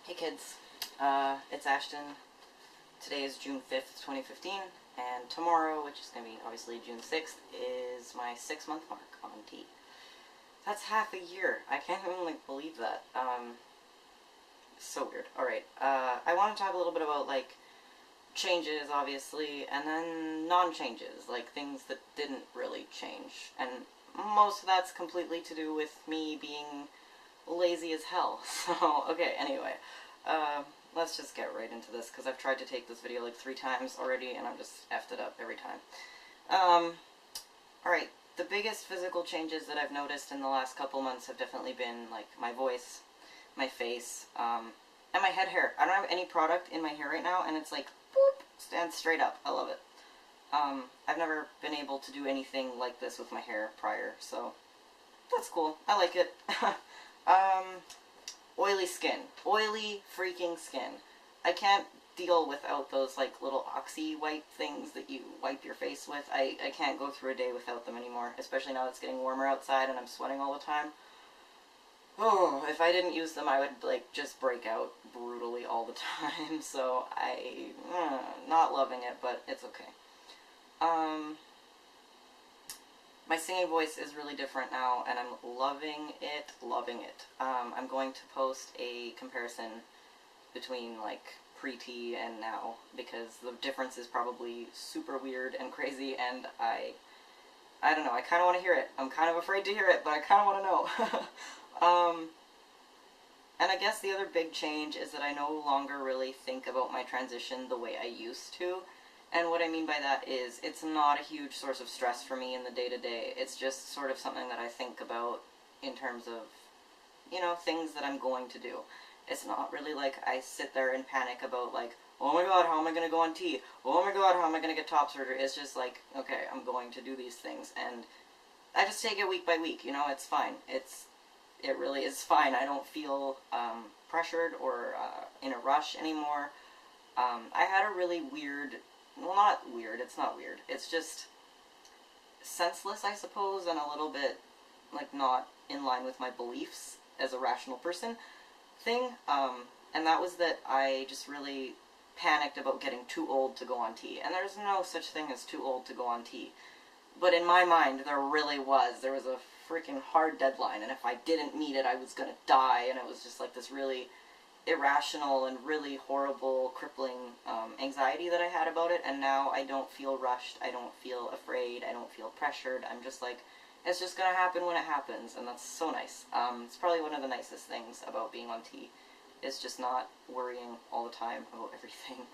Hey kids, it's Ashton. Today is June 5th, 2015, and tomorrow, which is going to be obviously June 6th, is my 6-month mark on T. That's half a year. I can't even believe that. So weird. Alright, I want to talk a little bit about changes, obviously, and then non-changes, like things that didn't really change. And most of that's completely to do with me being lazy as hell. So, okay, anyway. Let's just get right into this, because I've tried to take this video like 3 times already, and I've just effed it up every time. Alright, the biggest physical changes that I've noticed in the last couple months have definitely been, like, my voice, my face, and my head hair. I don't have any product in my hair right now, and it's like, boop, stands straight up. I love it. I've never been able to do anything like this with my hair prior, so that's cool. I like it. Oily skin. Oily freaking skin. I can't deal without those, like, little Oxy wipe things that you wipe your face with. I can't go through a day without them anymore, especially now it's getting warmer outside and I'm sweating all the time. Oh, if I didn't use them, I would, like, just break out brutally all the time, so not loving it, but it's okay. My singing voice is really different now, and I'm loving it, loving it. I'm going to post a comparison between, like, pre-T and now, because the difference is probably super weird and crazy, and I don't know, I kind of want to hear it. I'm kind of afraid to hear it, but I kind of want to know. And I guess the other big change is that I no longer really think about my transition the way I used to. And what I mean by that is, it's not a huge source of stress for me in the day-to-day. It's just sort of something that I think about in terms of, you know, things that I'm going to do. It's not really like I sit there and panic about, like, oh my god, how am I going to go on T? Oh my god, how am I going to get top surgery? It's just like, okay, I'm going to do these things. And I just take it week by week, you know, it's fine. It really is fine. I don't feel pressured or in a rush anymore. I had a really weird... Well, not weird, it's not weird. It's just senseless, I suppose, and a little bit, like, not in line with my beliefs as a rational person thing. And that was that I just really panicked about getting too old to go on T. And there's no such thing as too old to go on T. But in my mind, there really was. There was a freaking hard deadline, and if I didn't meet it, I was gonna die, and it was just like this really irrational and really horrible, crippling anxiety that I had about it, and now I don't feel rushed, I don't feel afraid, I don't feel pressured. I'm just like, it's just gonna happen when it happens, and that's so nice. It's probably one of the nicest things about being on T, is just not worrying all the time about everything.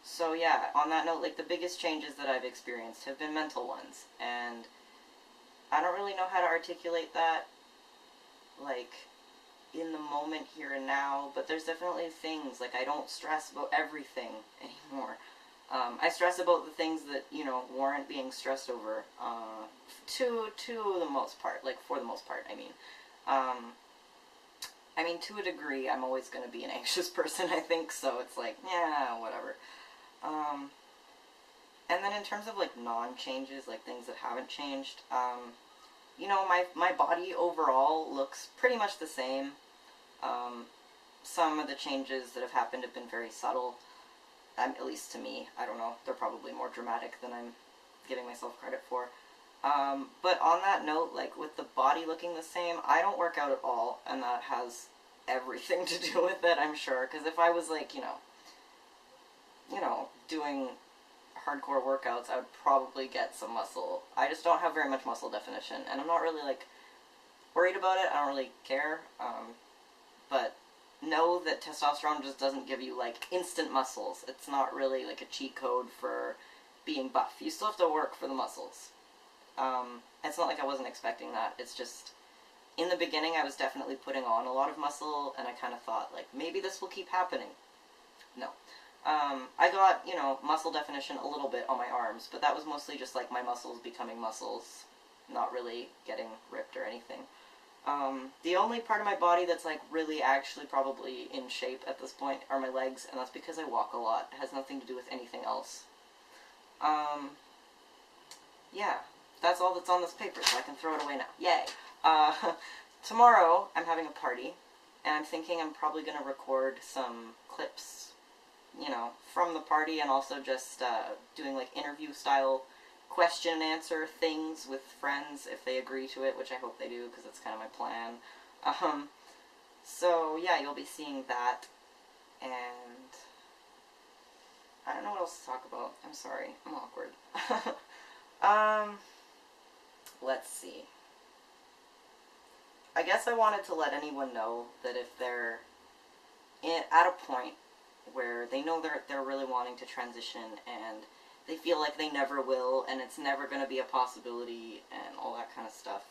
So yeah, on that note, like, the biggest changes that I've experienced have been mental ones, and I don't really know how to articulate that, like, in the moment here and now, but there's definitely things, like, I don't stress about everything anymore. I stress about the things that, you know, warrant being stressed over, to the most part, like, for the most part, I mean. To a degree, I'm always going to be an anxious person, I think, so it's like, yeah, whatever. And then in terms of, like, non-changes, like, things that haven't changed, you know, my body overall looks pretty much the same. Some of the changes that have happened have been very subtle, at least to me. I don't know, they're probably more dramatic than I'm giving myself credit for. But on that note, like, with the body looking the same, I don't work out at all, and that has everything to do with it, I'm sure, because if I was, like, you know, doing hardcore workouts, I would probably get some muscle. I just don't have very much muscle definition, and I'm not really, like, worried about it. I don't really care, but know that testosterone just doesn't give you, like, instant muscles. It's not really, like, a cheat code for being buff. You still have to work for the muscles. It's not like I wasn't expecting that. It's just, in the beginning, I was definitely putting on a lot of muscle, and I kind of thought, like, maybe this will keep happening. No. I got, you know, muscle definition a little bit on my arms, but that was mostly just, like, my muscles becoming muscles, not really getting ripped or anything. The only part of my body that's, like, really actually probably in shape at this point are my legs, and that's because I walk a lot. It has nothing to do with anything else. Yeah, that's all that's on this paper, so I can throw it away now. Yay! Tomorrow, I'm having a party. And I'm thinking I'm probably going to record some clips, you know, from the party, and also just doing like interview style question and answer things with friends if they agree to it, which I hope they do because that's kind of my plan. So yeah, you'll be seeing that, and I don't know what else to talk about. I'm sorry, I'm awkward. Let's see. I guess I wanted to let anyone know that if they're at a point where they know they're really wanting to transition and they feel like they never will and it's never going to be a possibility and all that kind of stuff,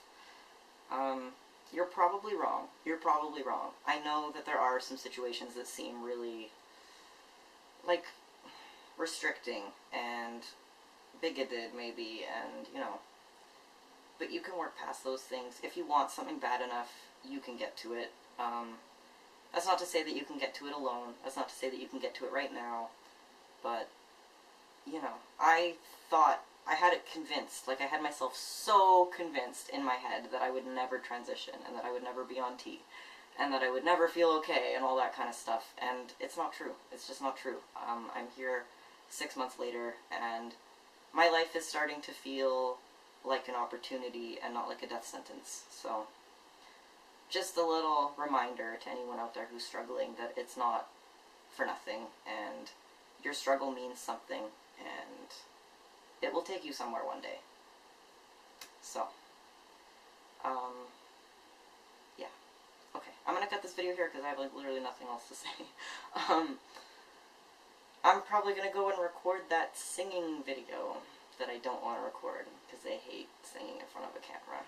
you're probably wrong. You're probably wrong. I know that there are some situations that seem really, like, restricting and bigoted maybe, and, you know, but you can work past those things. If you want something bad enough, you can get to it. That's not to say that you can get to it alone. That's not to say that you can get to it right now. But, you know, I thought, I had it convinced, like I had myself so convinced in my head that I would never transition and that I would never be on T and that I would never feel okay and all that kind of stuff. And it's not true. It's just not true. I'm here 6 months later and my life is starting to feel like an opportunity and not like a death sentence. So, just a little reminder to anyone out there who's struggling that it's not for nothing, and your struggle means something, and it will take you somewhere one day. So, yeah. Okay, I'm gonna cut this video here because I have like literally nothing else to say. I'm probably gonna go and record that singing video that I don't want to record because I hate singing in front of a camera.